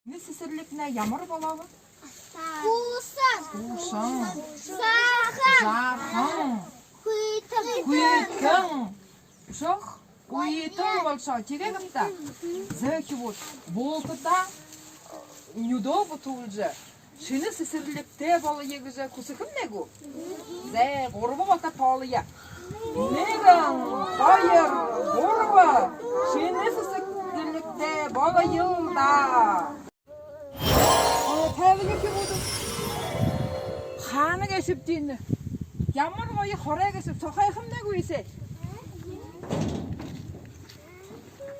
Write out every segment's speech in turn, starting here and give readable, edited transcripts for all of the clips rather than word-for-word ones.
Ne sisirlik ne yamar balalı? Kusan. Uşan. Sahan. Zahan. Kuytun. Kuytun. Uşak. Kuytun bolsa керек та. Зеки вот. Болтыда нюдо бутулжа. Шыны сисирликте балы егіже кусыкым негу? Зе горба балта палыя. Неган, хайыр, горба. Шыны сисирликте балы йылда. Təvəllük budur. Xanı geçip dinli. Yağmur boyu xoraya geçip soxayxım ne güyse.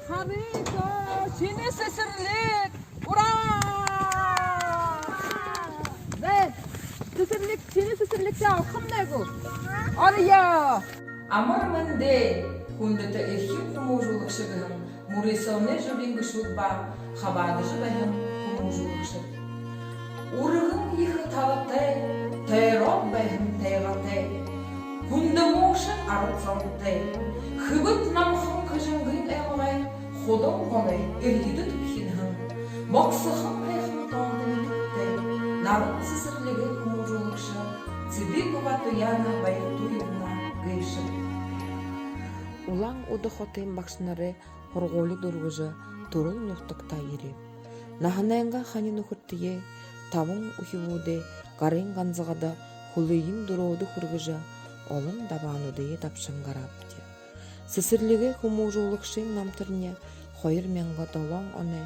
Harika, seni sesirlik. Ura! Ve sesirlik, seni sesirlikte alxım ne gü? Arıya! Amar mende, kundete ehim kumujuluk şıgın. Murisavne jübingi şudba, xabadı jübahım kumujuluk şıgın. Урыгын ихы талаптай, тайрок бәйхін тайғатай, күндімошын арытсантай, хыбыт намхын күжінгін әғылай, ходың қонай, өлгеді түпхінхін, мақсықын әйхін тоңдың етіптай, нарын сісірлігі күмужулықшы, цибі күбаты яны байытуйына гейші. Улаң уды хотайын бақшынары хорғолы дұрғыжы тұрыл нұқтықта ереп. Наханайынға ханин ұқырттые, Табың ухивуде, гарын ганзығада хулыйын дуроуды хургыжа, олын дабанудые тапшын гарапты. Сісірлігі хумужулықшын намтырне, хойыр менға долан оне,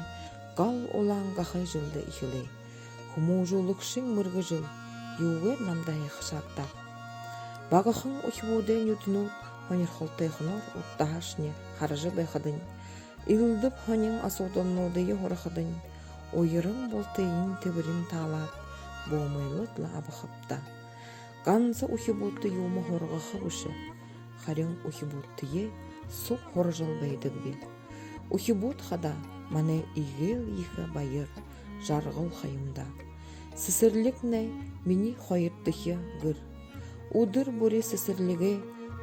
гал олан ғақай жылды ихілі. Хумужулықшын мұрғы жыл, юғыр намдайы қышаттақ. Бағықын ухивуде нютыну, хонер холтайхынор ұттағашне харжы байқадын. Илдіп хонен асудоннудые хорақадын. Ойырың болтайын төбірін талап, болмайлытла абықыпта. Ганса ухибутты юма хорға қыбышы, харың ухибуттые сұқ хоржыл бәйдік бел. Ухибут хада мане игел ихі байыр, жарғыл қайымда. Сісірлік нәй мені қойырттығы гір. Удыр бұри сісірлігі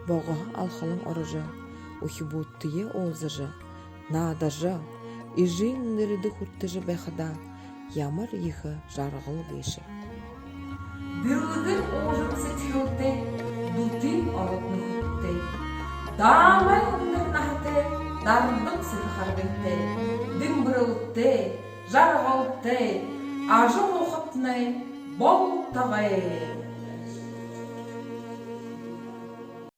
боға алқалың орыжа, ухибуттые олзыжа, надажа, Ижин нырыды хурттыжы бәхада, ямыр ехі жарғыл гейші. Бірлігін оғын сетхілді, дұтын орытны хүтті. Дамай ұныр нахты, дарындың сетхарбетті. Дың бірілді, жарғылды, ажы оқытны, бол тағай.